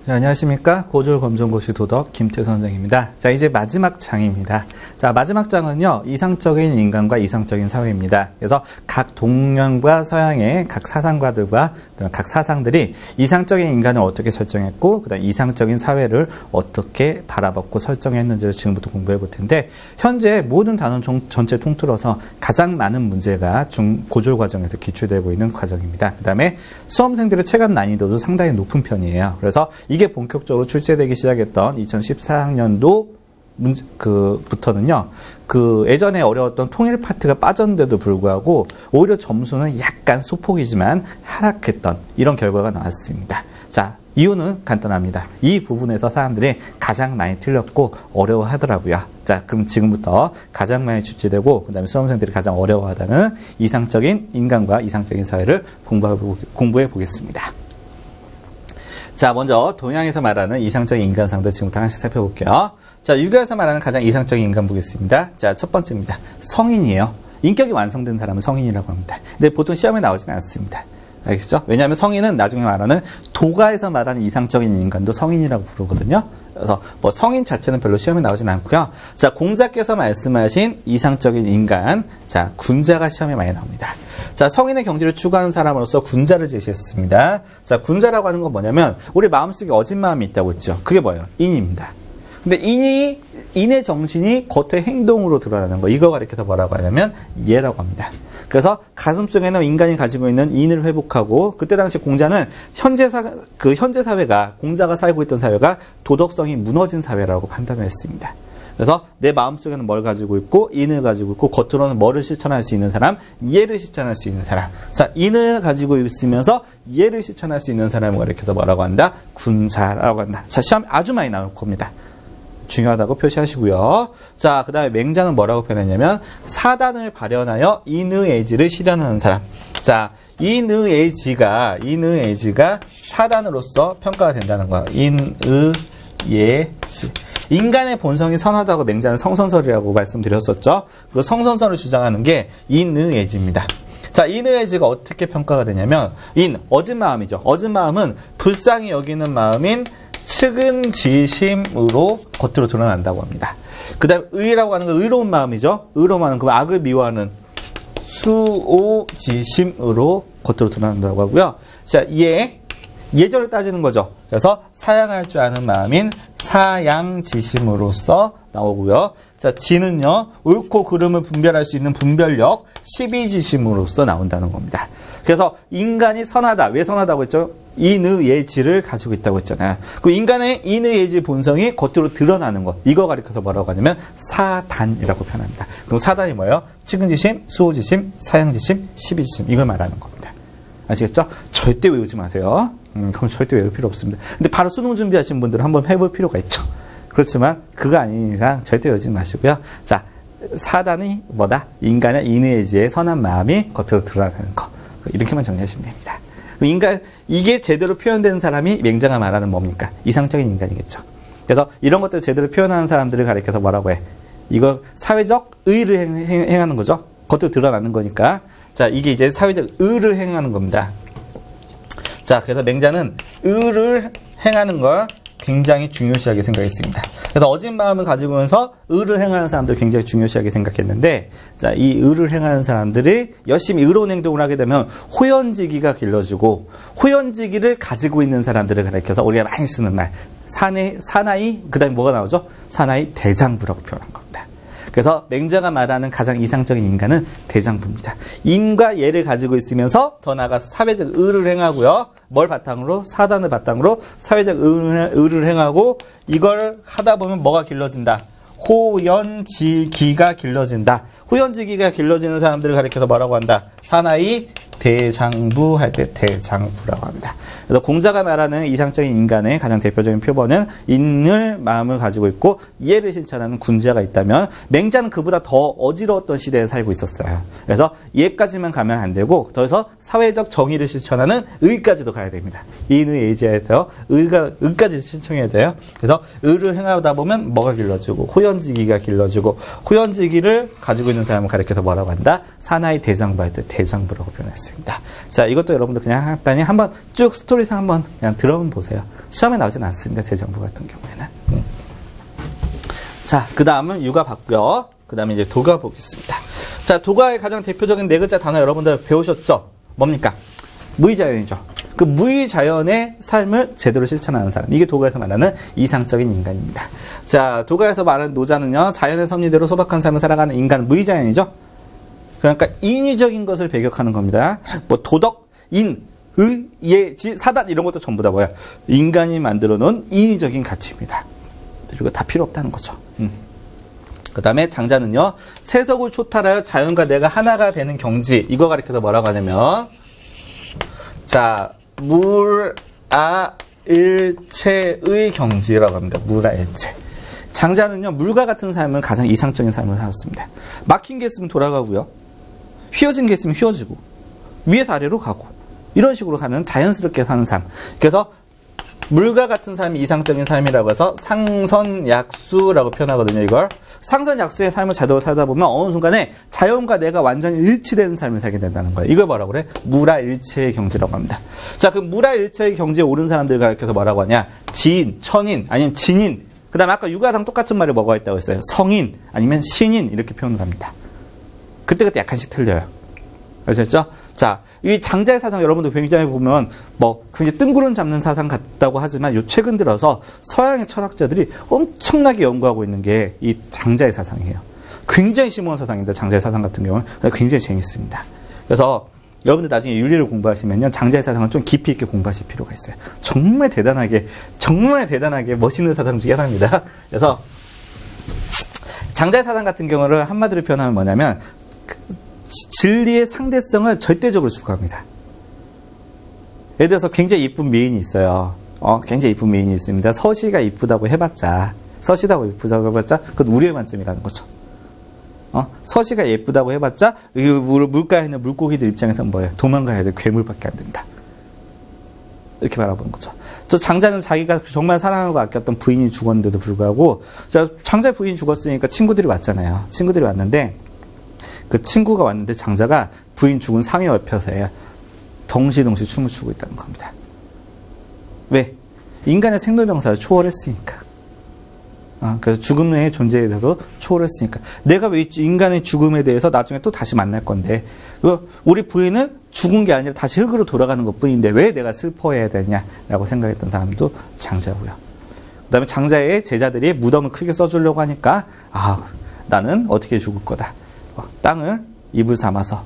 자, 안녕하십니까. 고졸 검정고시 도덕 김태 선생입니다. 자, 이제 마지막 장입니다. 자, 마지막 장은요, 이상적인 인간과 이상적인 사회입니다. 그래서 각 동양과 서양의 각 사상가들과 각 사상들이 이상적인 인간을 어떻게 설정했고, 그 다음 이상적인 사회를 어떻게 바라봤고 설정했는지를 지금부터 공부해 볼 텐데, 현재 모든 단원 전체 통틀어서 가장 많은 문제가 고졸 과정에서 기출되고 있는 과정입니다. 그 다음에 수험생들의 체감 난이도도 상당히 높은 편이에요. 그래서 이게 본격적으로 출제되기 시작했던 2014학년도 부터는요, 예전에 어려웠던 통일 파트가 빠졌는데도 불구하고 오히려 점수는 약간 소폭이지만 하락했던 이런 결과가 나왔습니다. 자, 이유는 간단합니다. 이 부분에서 사람들이 가장 많이 틀렸고 어려워하더라고요. 자, 그럼 지금부터 가장 많이 출제되고 그 다음에 수험생들이 가장 어려워하다는 이상적인 인간과 이상적인 사회를 공부해 보겠습니다. 자, 먼저 동양에서 말하는 이상적인 인간상들 지금부터 하나씩 살펴볼게요. 자, 유교에서 말하는 가장 이상적인 인간 보겠습니다. 자, 첫 번째입니다. 성인이에요. 인격이 완성된 사람은 성인이라고 합니다. 근데 보통 시험에 나오지는 않습니다. 알겠죠? 왜냐하면 성인은 나중에 말하는 도가에서 말하는 이상적인 인간도 성인이라고 부르거든요. 그래서 뭐 성인 자체는 별로 시험에 나오진 않고요. 자, 공자께서 말씀하신 이상적인 인간, 자, 군자가 시험에 많이 나옵니다. 자, 성인의 경지를 추구하는 사람으로서 군자를 제시했습니다. 자, 군자라고 하는 건 뭐냐면 우리 마음속에 어진 마음이 있다고 했죠. 그게 뭐예요? 인입니다. 근데 인의 정신이 겉의 행동으로 드러나는 거, 이거 가리켜서 뭐라고 하냐면 예라고 합니다. 그래서 가슴속에는 인간이 가지고 있는 인을 회복하고, 그때 당시 공자는 현재 사회가, 공자가 살고 있던 사회가 도덕성이 무너진 사회라고 판단을 했습니다. 그래서 내 마음속에는 뭘 가지고 있고, 인을 가지고 있고, 겉으로는 뭐를 실천할 수 있는 사람, 예를 실천할 수 있는 사람. 자, 인을 가지고 있으면서 예를 실천할 수 있는 사람을 가리켜서 뭐라고 한다? 군자라고 한다. 자, 시험 아주 많이 나올 겁니다. 중요하다고 표시하시고요. 자, 그 다음에 맹자는 뭐라고 표현했냐면 사단을 발현하여 인의예지를 실현하는 사람. 자, 인의예지가 사단으로서 평가가 된다는 거야. 인의예지. 인간의 본성이 선하다고 맹자는 성선설이라고 말씀드렸었죠. 그 성선설을 주장하는 게 인의예지입니다. 자, 인의예지가 어떻게 평가가 되냐면 어진 마음이죠. 어진 마음은 불쌍히 여기는 마음인 측은지심으로 겉으로 드러난다고 합니다. 그 다음 의라고 하는 건 의로운 마음이죠. 의로운 마음은 그 악을 미워하는 수오지심으로 겉으로 드러난다고 하고요. 자, 예절을 따지는 거죠. 그래서 사양할 줄 아는 마음인 사양지심으로서 나오고요. 자, 지는요, 옳고 그름을 분별할 수 있는 분별력, 십이지심으로서 나온다는 겁니다. 그래서 인간이 선하다. 왜 선하다고 했죠? 인의예지를 가지고 있다고 했잖아요. 그 인간의 인의예지 본성이 겉으로 드러나는 것. 이거 가리켜서 뭐라고 하냐면 사단이라고 표현합니다. 그럼 사단이 뭐예요? 측은지심, 수호지심, 사양지심, 십이지심. 이걸 말하는 겁니다. 아시겠죠? 절대 외우지 마세요. 그럼 절대 외울 필요 없습니다. 근데 바로 수능 준비하신 분들은 한번 해볼 필요가 있죠. 그렇지만 그거 아닌 이상 절대 외우지 마시고요. 자, 사단이 뭐다? 인간의 인의예지의 선한 마음이 겉으로 드러나는 것. 이렇게만 정리하시면 됩니다. 이게 제대로 표현되는 사람이 맹자가 말하는 뭡니까? 이상적인 인간이겠죠. 그래서 이런 것들을 제대로 표현하는 사람들을 가리켜서 뭐라고 해? 이거 사회적 의를 행하는 거죠. 겉으로 드러나는 거니까. 자, 이게 이제 사회적 의를 행하는 겁니다. 자, 그래서 맹자는 의를 행하는 걸 굉장히 중요시하게 생각했습니다. 그래서 어진 마음을 가지고면서 의를 행하는 사람들 굉장히 중요시하게 생각했는데, 자, 이 의를 행하는 사람들이 열심히 의로운 행동을 하게 되면 호연지기가 길러지고, 호연지기를 가지고 있는 사람들을 가리켜서 우리가 많이 쓰는 말, 사나이, 그 다음에 뭐가 나오죠? 사나이 대장부라고 표현한 겁니다. 그래서 맹자가 말하는 가장 이상적인 인간은 대장부입니다. 인과 예를 가지고 있으면서 더 나아가서 사회적 의를 행하고요. 뭘 바탕으로? 사단을 바탕으로 사회적 의를 행하고, 이걸 하다 보면 뭐가 길러진다? 호연지기가 길러진다. 호연지기가 길러지는 사람들을 가리켜서 뭐라고 한다? 사나이 대장부 할 때 대장부라고 합니다. 그래서 공자가 말하는 이상적인 인간의 가장 대표적인 표본은 인을 마음을 가지고 있고 이해를 실천하는 군자가 있다면, 맹자는 그보다 더 어지러웠던 시대에 살고 있었어요. 그래서 이해까지만 가면 안 되고 더해서 사회적 정의를 실천하는 의까지도 가야 됩니다. 인의예지에서 의까지 실천해야 돼요. 그래서 의를 행하다 보면 뭐가 길러지고 호연지기가 길러지고, 호연지기를 가지고 있는 사람을 가리켜서 뭐라고 한다? 사나이 대장부 할 때 대장부라고 표현했습니다. 있습니다. 자, 이것도 여러분들 그냥 간단히 한번 쭉 스토리상 한번 그냥 들어보면 보세요. 시험에 나오진 않습니다. 재정부 같은 경우에는. 자, 그 다음은 유가 봤고요. 그 다음에 이제 도가 보겠습니다. 자, 도가의 가장 대표적인 네 글자 단어 여러분들 배우셨죠? 뭡니까? 무의자연이죠. 그 무의자연의 삶을 제대로 실천하는 사람. 이게 도가에서 말하는 이상적인 인간입니다. 자, 도가에서 말하는 노자는요, 자연의 섭리대로 소박한 삶을 살아가는 인간, 무의자연이죠. 그러니까 인위적인 것을 배격하는 겁니다. 뭐 도덕, 인, 의, 예, 지, 사단 이런 것도 전부 다 뭐야? 인간이 만들어 놓은 인위적인 가치입니다. 그리고 다 필요 없다는 거죠. 그 다음에 장자는요, 세속을 초탈하여 자연과 내가 하나가 되는 경지. 이거 가리켜서 뭐라고 하냐면, 자, 물아일체의 경지라고 합니다. 물아일체. 장자는요, 물과 같은 삶을 가장 이상적인 삶을 살았습니다. 막힌 게 있으면 돌아가고요. 휘어진 게 있으면 휘어지고, 위에서 아래로 가고, 이런 식으로 가는 자연스럽게 사는 삶. 그래서 물과 같은 삶이 이상적인 삶이라고 해서 상선약수라고 표현하거든요, 이걸. 상선약수의 삶을 제대로 살다 보면 어느 순간에 자연과 내가 완전히 일치되는 삶을 살게 된다는 거예요. 이걸 뭐라고 그래? 무라일체의 경지라고 합니다. 자, 그 무라일체의 경지에 오른 사람들 가르쳐서 뭐라고 하냐? 지인, 천인, 아니면 진인. 그 다음에 아까 육아랑 똑같은 말이 뭐가 있다고 했어요? 성인, 아니면 신인, 이렇게 표현을 합니다. 그때그때 약간씩 틀려요. 아셨죠? 자, 이 장자의 사상 여러분들 굉장히 보면 뭐 굉장히 뜬구름 잡는 사상 같다고 하지만 요 최근 들어서 서양의 철학자들이 엄청나게 연구하고 있는 게 이 장자의 사상이에요. 굉장히 심오한 사상인데 장자의 사상 같은 경우는 굉장히 재밌습니다. 그래서 여러분들 나중에 윤리를 공부하시면요, 장자의 사상을 좀 깊이 있게 공부하실 필요가 있어요. 정말 대단하게 멋있는 사상 중에 하나입니다. 그래서 장자의 사상 같은 경우를 한마디로 표현하면 뭐냐면 진리의 상대성을 절대적으로 추구합니다. 예를 들어서 굉장히 이쁜 미인이 있어요. 굉장히 이쁜 미인이 있습니다. 서시가 이쁘다고 해봤자, 그건 우리의 관점이라는 거죠. 서시가 예쁘다고 해봤자, 물가에 있는 물고기들 입장에서는 뭐예요? 도망가야 돼. 괴물밖에 안 된다. 이렇게 바라보는 거죠. 저 장자는 자기가 정말 사랑하고 아꼈던 부인이 죽었는데도 불구하고, 장자의 부인이 죽었으니까 친구들이 왔잖아요. 친구들이 왔는데, 그 친구가 왔는데 장자가 부인 죽은 상에 엎혀서 덩실덩실 춤을 추고 있다는 겁니다. 왜? 인간의 생로병사를 초월했으니까. 그래서 죽음의 존재에 대해서 초월했으니까. 내가 왜 인간의 죽음에 대해서 나중에 또 다시 만날 건데, 우리 부인은 죽은 게 아니라 다시 흙으로 돌아가는 것 뿐인데 왜 내가 슬퍼해야 되냐라고 생각했던 사람도 장자고요. 그 다음에 장자의 제자들이 무덤을 크게 써주려고 하니까, 나는 어떻게 죽을 거다. 땅을 이불 삼아서,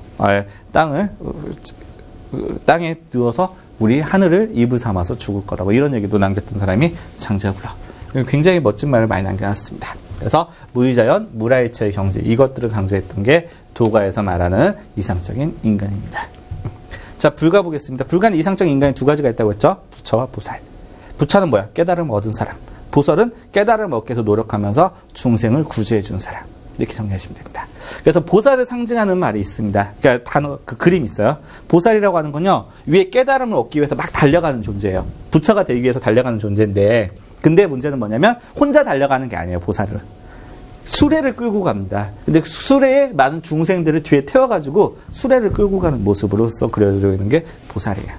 땅에 누워서 우리 하늘을 이불 삼아서 죽을 거다. 뭐 이런 얘기도 남겼던 사람이 장자고요. 굉장히 멋진 말을 많이 남겨놨습니다. 그래서 무의자연, 무라일체의 경지, 이것들을 강조했던 게 도가에서 말하는 이상적인 인간입니다. 자, 불가 보겠습니다. 불가는 이상적인 인간이 두 가지가 있다고 했죠? 부처와 보살. 부처는 뭐야? 깨달음을 얻은 사람. 보살은 깨달음을 얻기 위해서 노력하면서 중생을 구제해주는 사람. 이렇게 정리하시면 됩니다. 그래서 보살을 상징하는 말이 있습니다. 그러니까 그 그림이 있어요. 보살이라고 하는 건요, 위에 깨달음을 얻기 위해서 막 달려가는 존재예요. 부처가 되기 위해서 달려가는 존재인데, 근데 문제는 뭐냐면 혼자 달려가는 게 아니에요. 보살은 수레를 끌고 갑니다. 근데 수레에 많은 중생들을 뒤에 태워가지고 수레를 끌고 가는 모습으로서 그려져 있는 게 보살이에요.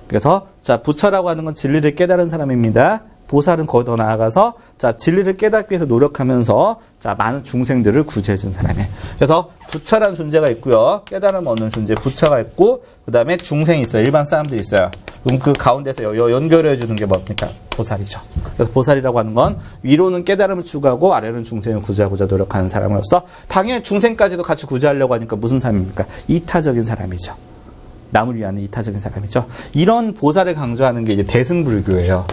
그래서 자, 부처라고 하는 건 진리를 깨달은 사람입니다. 보살은 거의 더 나아가서 자, 진리를 깨닫기 위해서 노력하면서 자, 많은 중생들을 구제해준 사람이에요. 그래서 부처라는 존재가 있고요, 깨달음 얻는 존재 부처가 있고, 그 다음에 중생이 있어요. 일반 사람들이 있어요. 그럼 그 가운데서 연결해주는 게 뭡니까? 보살이죠. 그래서 보살이라고 하는 건 위로는 깨달음을 추구하고 아래로는 중생을 구제하고자 노력하는 사람으로서, 당연히 중생까지도 같이 구제하려고 하니까 무슨 사람입니까? 이타적인 사람이죠. 남을 위하는 이타적인 사람이죠. 이런 보살을 강조하는 게 이제 대승불교예요.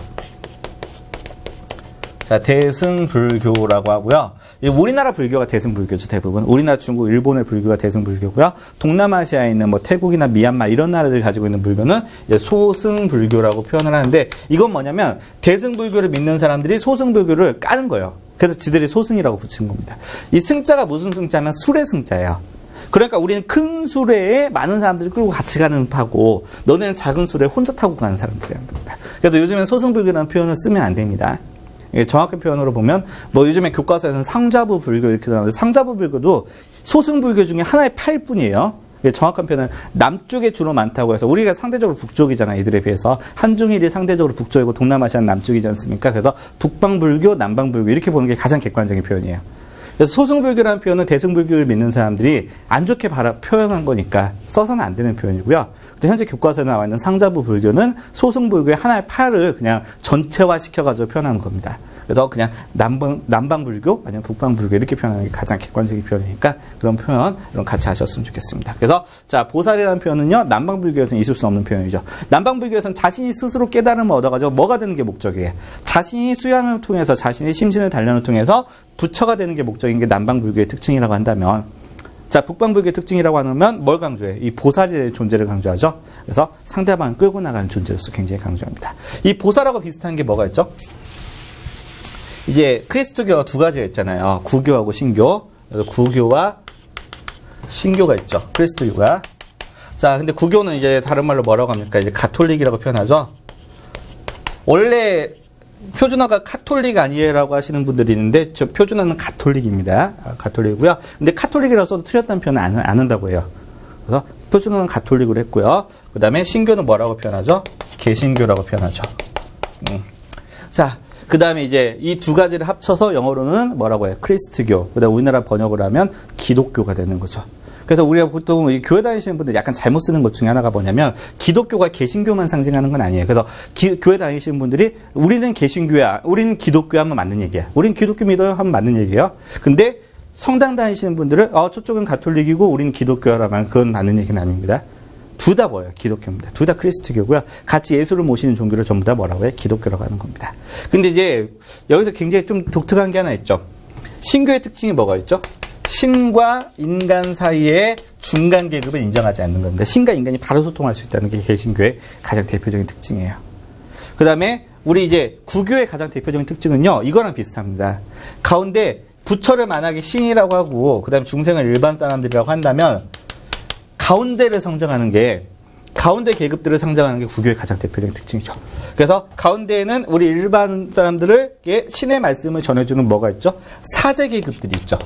자, 대승불교라고 하고요. 우리나라 불교가 대승불교죠, 대부분. 우리나라, 중국, 일본의 불교가 대승불교고요. 동남아시아에 있는 뭐 태국이나 미얀마 이런 나라들이 가지고 있는 불교는 이제 소승불교라고 표현을 하는데, 이건 뭐냐면 대승불교를 믿는 사람들이 소승불교를 까는 거예요. 그래서 지들이 소승이라고 붙인 겁니다. 이 승자가 무슨 승자면 술의 승자예요. 그러니까 우리는 큰 수레에 많은 사람들이 끌고 같이 가는 파고, 너네는 작은 수레에 혼자 타고 가는 사람들이란 겁니다. 그래서 요즘엔 소승불교라는 표현을 쓰면 안 됩니다. 정확한 표현으로 보면 뭐 요즘에 교과서에서는 상자부 불교 이렇게 나오는데, 상자부 불교도 소승불교 중에 하나의 파일 뿐이에요. 정확한 표현은 남쪽에 주로 많다고 해서 우리가 상대적으로 북쪽이잖아요. 이들에 비해서. 한중일이 상대적으로 북쪽이고 동남아시아는 남쪽이지 않습니까? 그래서 북방불교, 남방불교 이렇게 보는 게 가장 객관적인 표현이에요. 그래서 소승불교라는 표현은 대승불교를 믿는 사람들이 안 좋게 표현한 거니까 써서는 안 되는 표현이고요. 현재 교과서에 나와 있는 상자부 불교는 소승불교의 하나의 파를 그냥 전체화시켜가지고 표현하는 겁니다. 그래서 그냥 남방불교 아니면 북방불교 이렇게 표현하는 게 가장 객관적인 표현이니까 그런 표현 이런 같이 하셨으면 좋겠습니다. 그래서 자 보살이라는 표현은요 남방불교에서는 있을 수 없는 표현이죠. 남방불교에서는 자신이 스스로 깨달음을 얻어가지고 뭐가 되는 게 목적이에요. 자신이 수양을 통해서 자신의 심신의 단련을 통해서 부처가 되는 게 목적인 게 남방불교의 특징이라고 한다면 자 북방불교의 특징이라고 하면 뭘 강조해? 이 보살의 존재를 강조하죠. 그래서 상대방을 끌고 나가는 존재로서 굉장히 강조합니다. 이 보살하고 비슷한 게 뭐가 있죠? 이제 크리스토교가 두 가지가 있잖아요. 구교하고 신교. 그래서 구교와 신교가 있죠. 크리스토교가. 자, 근데 구교는 이제 다른 말로 뭐라고 합니까? 이제 가톨릭이라고 표현하죠. 원래 표준어가 카톨릭 아니에요라고 하시는 분들이 있는데 저 표준어는 가톨릭입니다. 가톨릭이고요. 근데 카톨릭이라고 써도 틀렸다는 표현은 안 한다고 해요. 그래서 표준어는 가톨릭으로 했고요. 그 다음에 신교는 뭐라고 표현하죠? 개신교라고 표현하죠. 자. 그 다음에 이제 이 두 가지를 합쳐서 영어로는 뭐라고 해요? 크리스트교. 그 다음에 우리나라 번역을 하면 기독교가 되는 거죠. 그래서 우리가 보통 이 교회 다니시는 분들이 약간 잘못 쓰는 것 중에 하나가 뭐냐면 기독교가 개신교만 상징하는 건 아니에요. 그래서 교회 다니시는 분들이 우리는 개신교야, 우리는 기독교야 하면 맞는 얘기야. 우리는 기독교 믿어요 하면 맞는 얘기예요. 근데 성당 다니시는 분들은 저쪽은 가톨릭이고 우리는 기독교라면 그건 맞는 얘기는 아닙니다. 둘 다 뭐예요? 기독교입니다. 둘 다 크리스트교고요. 같이 예수를 모시는 종교를 전부 다 뭐라고 해요? 기독교라고 하는 겁니다. 근데 이제 여기서 굉장히 좀 독특한 게 하나 있죠. 신교의 특징이 뭐가 있죠? 신과 인간 사이의 중간 계급을 인정하지 않는 겁니다. 신과 인간이 바로 소통할 수 있다는 게 개신교의 가장 대표적인 특징이에요. 그 다음에 우리 이제 구교의 가장 대표적인 특징은요. 이거랑 비슷합니다. 가운데 부처를 만약에 신이라고 하고 그 다음에 중생을 일반 사람들이라고 한다면 가운데를 상징하는 게 가운데 계급들을 상징하는 게 구교의 가장 대표적인 특징이죠. 그래서 가운데에는 우리 일반 사람들에게 신의 말씀을 전해주는 뭐가 있죠? 사제 계급들이 있죠.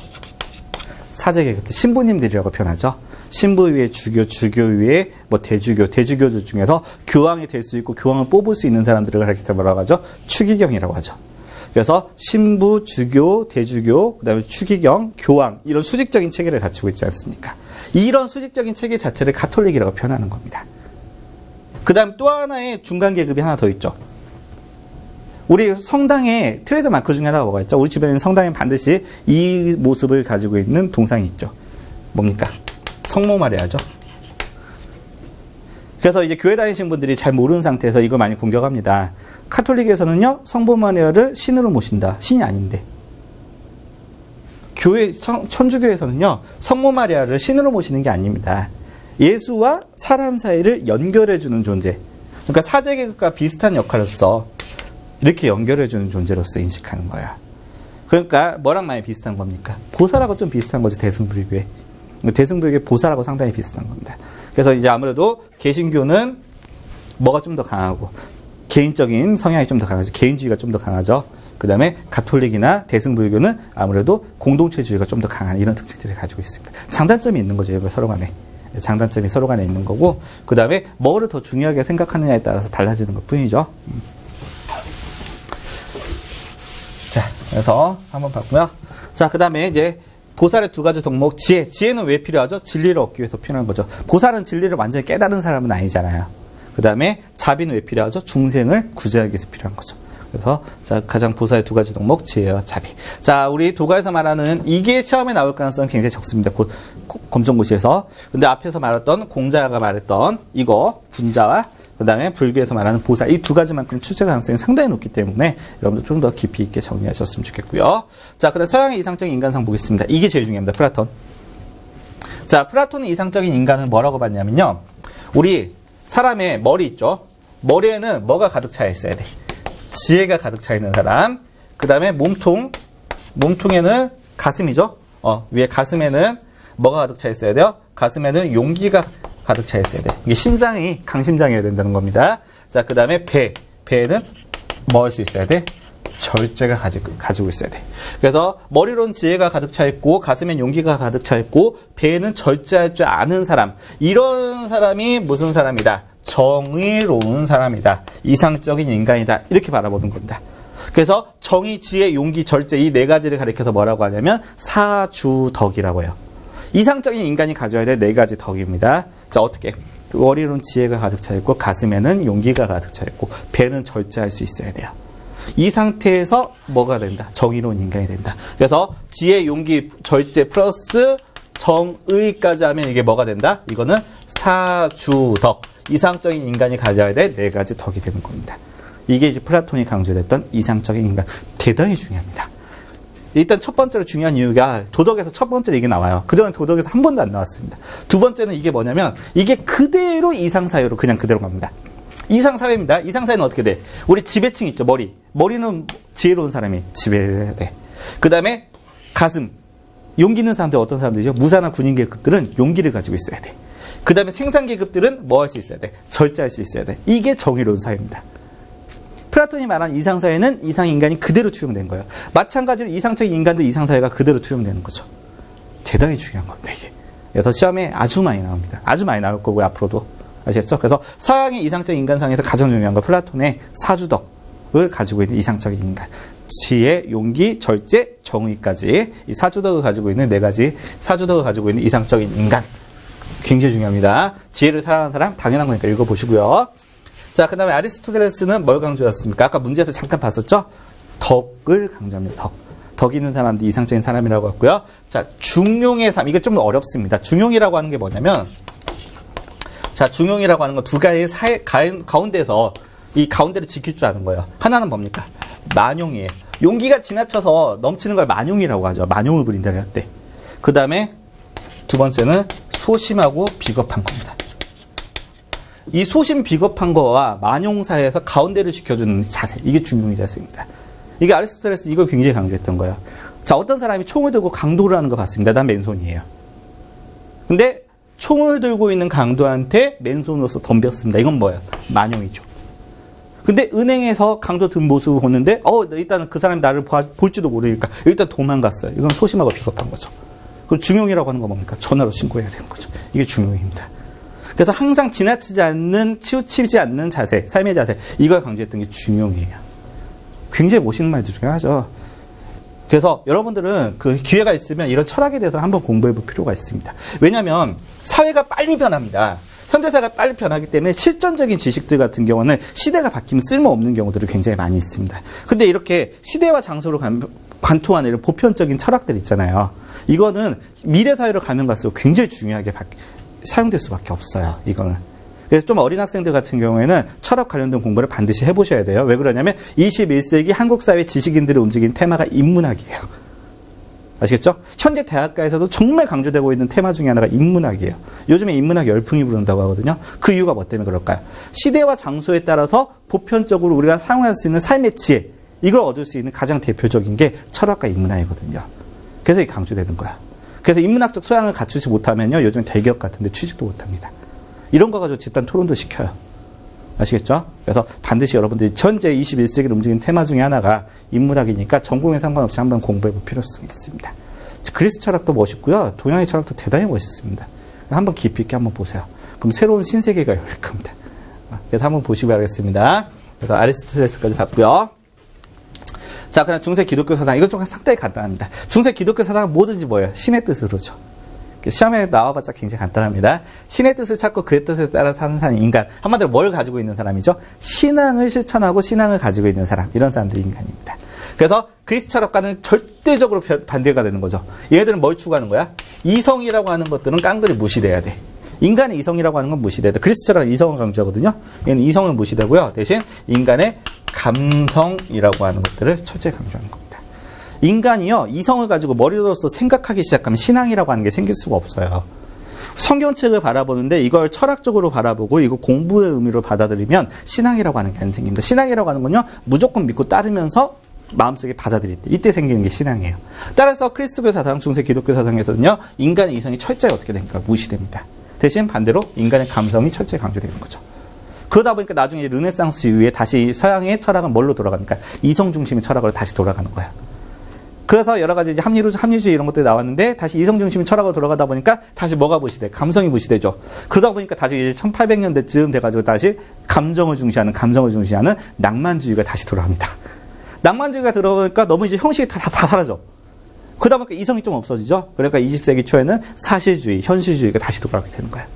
사제 계급들, 신부님들이라고 표현하죠. 신부 위에 주교, 주교 위에 뭐 대주교, 대주교들 중에서 교황이 될 수 있고 교황을 뽑을 수 있는 사람들을 가리킬 때 뭐라고 하죠? 추기경이라고 하죠. 그래서 신부, 주교, 대주교, 그 다음에 추기경, 교황 이런 수직적인 체계를 갖추고 있지 않습니까? 이런 수직적인 체계 자체를 가톨릭이라고 표현하는 겁니다. 그 다음 또 하나의 중간 계급이 하나 더 있죠. 우리 성당에 트레이드 마크 중에 하나가 뭐가 있죠? 우리 주변에는 성당에 반드시 이 모습을 가지고 있는 동상이 있죠. 뭡니까? 성모 마리아죠. 그래서 이제 교회 다니시는 분들이 잘 모르는 상태에서 이걸 많이 공격합니다. 카톨릭에서는요, 성모 마리아를 신으로 모신다. 신이 아닌데. 천주교에서는요, 성모 마리아를 신으로 모시는 게 아닙니다. 예수와 사람 사이를 연결해주는 존재. 그러니까 사제계급과 비슷한 역할로서 이렇게 연결해주는 존재로서 인식하는 거야. 그러니까 뭐랑 많이 비슷한 겁니까? 보살하고 좀 비슷한 거죠, 대승불교에. 대승불교의 보살하고 상당히 비슷한 겁니다. 그래서 이제 아무래도 개신교는 뭐가 좀 더 강하고, 개인적인 성향이 좀 더 강하죠. 개인주의가 좀 더 강하죠. 그 다음에 가톨릭이나 대승불교는 아무래도 공동체주의가 좀 더 강한 이런 특징들을 가지고 있습니다. 장단점이 있는 거죠, 서로 간에. 장단점이 서로 간에 있는 거고, 그 다음에 뭐를 더 중요하게 생각하느냐에 따라서 달라지는 것 뿐이죠. 자, 그래서 한번 봤고요. 자, 그 다음에 이제 보살의 두 가지 덕목, 지혜. 지혜는 왜 필요하죠? 진리를 얻기 위해서 필요한 거죠. 보살은 진리를 완전히 깨달은 사람은 아니잖아요. 그 다음에 자비는 왜 필요하죠? 중생을 구제하기 위해서 필요한 거죠. 그래서 자, 가장 보살의 두 가지 덕목, 지혜와 자비. 자, 우리 도가에서 말하는 이게 처음에 나올 가능성은 굉장히 적습니다. 검정고시에서. 근데 앞에서 말했던 공자가 말했던 이거 군자와 그 다음에 불교에서 말하는 보살 이 두 가지만큼 출제 가능성이 상당히 높기 때문에 여러분들 좀 더 깊이 있게 정리하셨으면 좋겠고요. 자, 그다음 서양의 이상적인 인간상 보겠습니다. 이게 제일 중요합니다. 플라톤. 자, 플라톤의 이상적인 인간은 뭐라고 봤냐면요. 우리 사람의 머리 있죠. 머리에는 뭐가 가득 차 있어야 돼. 지혜가 가득 차 있는 사람. 그 다음에 몸통에는 가슴이죠. 위에 가슴에는 뭐가 가득 차 있어야 돼요? 가슴에는 용기가 가득 차 있어야 돼. 이게 심장이 강심장이어야 된다는 겁니다. 자, 그 다음에 배에는 뭐 할 수 있어야 돼? 절제가 가지고 있어야 돼. 그래서 머리로는 지혜가 가득 차 있고 가슴엔 용기가 가득 차 있고 배에는 절제할 줄 아는 사람. 이런 사람이 무슨 사람이다? 정의로운 사람이다. 이상적인 인간이다. 이렇게 바라보는 겁니다. 그래서 정의, 지혜, 용기, 절제 이 네 가지를 가리켜서 뭐라고 하냐면 사주덕이라고 해요. 이상적인 인간이 가져야 될 네 가지 덕입니다. 자, 어떻게? 머리로는 지혜가 가득 차 있고 가슴에는 용기가 가득 차 있고 배는 절제할 수 있어야 돼요. 이 상태에서 뭐가 된다? 정의로운 인간이 된다. 그래서 지혜, 용기, 절제 플러스 정의까지 하면 이게 뭐가 된다? 이거는 사주덕. 이상적인 인간이 가져야 될 네 가지 덕이 되는 겁니다. 이게 이제 플라톤이 강조했던 이상적인 인간. 대단히 중요합니다. 일단 첫 번째로 중요한 이유가 도덕에서 첫 번째로 이게 나와요. 그동안 도덕에서 한 번도 안 나왔습니다. 두 번째는 이게 뭐냐면 이게 그대로 이상사회로 그냥 그대로 갑니다. 이상사회입니다. 이상사회는 어떻게 돼? 우리 지배층 있죠. 머리는 지혜로운 사람이 지배를 해야 돼. 그 다음에 가슴. 용기 있는 사람들 어떤 사람들이죠? 무사나 군인 계급들은 용기를 가지고 있어야 돼. 그 다음에 생산 계급들은 뭐 할 수 있어야 돼? 절제할 수 있어야 돼. 이게 정의로운 사회입니다. 플라톤이 말한 이상사회는 이상인간이 그대로 투영된 거예요. 마찬가지로 이상적인 인간도 이상사회가 그대로 투영되는 거죠. 대단히 중요한 겁니다, 이게. 그래서 시험에 아주 많이 나옵니다. 아주 많이 나올 거고요, 앞으로도. 아시겠죠? 그래서 서양의 이상적인 인간상에서 가장 중요한 건 플라톤의 사주덕을 가지고 있는 이상적인 인간. 지혜, 용기, 절제, 정의까지 이 사주덕을 가지고 있는 네 가지 사주덕을 가지고 있는 이상적인 인간. 굉장히 중요합니다. 지혜를 사랑하는 사람 당연한 거니까 읽어보시고요. 자, 그 다음에 아리스토텔레스는 뭘 강조했습니까? 아까 문제에서 잠깐 봤었죠? 덕을 강조합니다. 덕 있는 사람도 이상적인 사람이라고 했고요. 자, 중용의 삶. 이게 좀 어렵습니다. 중용이라고 하는 게 뭐냐면, 자, 중용이라고 하는 건 두 가지의 가운데서 이 가운데를 지킬 줄 아는 거예요. 하나는 뭡니까? 만용이에요. 용기가 지나쳐서 넘치는 걸 만용이라고 하죠. 만용을 부린다고 할 때. 그 다음에 두 번째는 소심하고 비겁한 겁니다. 이 소심 비겁한 거와 만용사회에서 가운데를 지켜주는 자세. 이게 중용의 자세입니다. 이게 아리스토텔레스 이걸 굉장히 강조했던 거예요. 자, 어떤 사람이 총을 들고 강도를 하는 거 봤습니다. 난 맨손이에요. 근데 총을 들고 있는 강도한테 맨손으로서 덤볐습니다. 이건 뭐예요? 만용이죠. 근데 은행에서 강도 든 모습을 보는데 일단은 그 사람이 나를 볼지도 모르니까 일단 도망갔어요. 이건 소심하고 비겁한 거죠. 그럼 중용이라고 하는 건 뭡니까? 전화로 신고해야 되는 거죠. 이게 중용입니다. 그래서 항상 지나치지 않는, 치우치지 않는 자세, 삶의 자세, 이걸 강조했던 게 중용이에요. 굉장히 멋있는 말들 중에 하나죠. 그래서 여러분들은 그 기회가 있으면 이런 철학에 대해서 한번 공부해 볼 필요가 있습니다. 왜냐하면 사회가 빨리 변합니다. 현대사가 빨리 변하기 때문에 실전적인 지식들 같은 경우는 시대가 바뀌면 쓸모없는 경우들이 굉장히 많이 있습니다. 근데 이렇게 시대와 장소로 관통하는 이런 보편적인 철학들 있잖아요. 이거는 미래 사회로 가면 갈수록 굉장히 중요하게 사용될 수밖에 없어요. 이거는. 그래서 좀 어린 학생들 같은 경우에는 철학 관련된 공부를 반드시 해보셔야 돼요. 왜 그러냐면 21세기 한국 사회 지식인들이 움직이는 테마가 인문학이에요. 아시겠죠? 현재 대학가에서도 정말 강조되고 있는 테마 중에 하나가 인문학이에요. 요즘에 인문학 열풍이 부른다고 하거든요. 그 이유가 뭐 때문에 그럴까요? 시대와 장소에 따라서 보편적으로 우리가 사용할 수 있는 삶의 지혜, 이걸 얻을 수 있는 가장 대표적인 게 철학과 인문학이거든요. 그래서 이게 강조되는 거야. 그래서 인문학적 소양을 갖추지 못하면요, 요즘 대기업 같은데 취직도 못합니다. 이런 거 가지고 집단 토론도 시켜요. 아시겠죠? 그래서 반드시 여러분들이 현재 21세기를 움직이는 테마 중에 하나가 인문학이니까 전공에 상관없이 한번 공부해 볼 필요성이 있습니다. 그리스 철학도 멋있고요. 동양의 철학도 대단히 멋있습니다. 한번 깊이 있게 한번 보세요. 그럼 새로운 신세계가 열릴 겁니다. 그래서 한번 보시기 바라겠습니다. 그래서 아리스토텔레스까지 봤고요. 자, 그냥 중세 기독교 사상. 이건 좀 상당히 간단합니다. 중세 기독교 사상은 뭐든지 뭐예요? 신의 뜻으로죠. 시험에 나와봤자 굉장히 간단합니다. 신의 뜻을 찾고 그의 뜻에 따라 사는 사람, 인간. 한마디로 뭘 가지고 있는 사람이죠? 신앙을 실천하고 신앙을 가지고 있는 사람. 이런 사람들이 인간입니다. 그래서 그리스 철학과는 절대적으로 반대가 되는 거죠. 얘네들은 뭘 추구하는 거야? 이성이라고 하는 것들은 깡그리 무시돼야 돼. 인간의 이성이라고 하는 건 무시돼야 돼. 그리스 철학은 이성을 강조하거든요. 얘는 이성을 무시되고요. 대신 인간의 감성이라고 하는 것들을 철저히 강조하는 겁니다. 인간이요, 이성을 가지고 머리로서 생각하기 시작하면 신앙이라고 하는 게 생길 수가 없어요. 성경책을 바라보는데 이걸 철학적으로 바라보고 이거 공부의 의미로 받아들이면 신앙이라고 하는 게 안 생깁니다. 신앙이라고 하는 건요, 무조건 믿고 따르면서 마음속에 받아들일 때, 이때 생기는 게 신앙이에요. 따라서 크리스토교 사상, 중세 기독교 사상에서는요, 인간의 이성이 철저히 어떻게 됩니까? 무시됩니다. 대신 반대로 인간의 감성이 철저히 강조되는 거죠. 그러다 보니까 나중에 르네상스 이후에 다시 서양의 철학은 뭘로 돌아갑니까? 이성 중심의 철학으로 다시 돌아가는 거예요. 그래서 여러 가지 이제 합리주의 이런 것들이 나왔는데 다시 이성 중심의 철학으로 돌아가다 보니까 다시 뭐가 부시돼? 감성이 부시되죠. 그러다 보니까 다시 이제 1800년대쯤 돼가지고 다시 감정을 중시하는 낭만주의가 다시 돌아갑니다. 낭만주의가 들어오니까 너무 이제 형식이 다 사라져. 그러다 보니까 이성이 좀 없어지죠. 그러니까 20세기 초에는 사실주의, 현실주의가 다시 돌아가게 되는 거예요.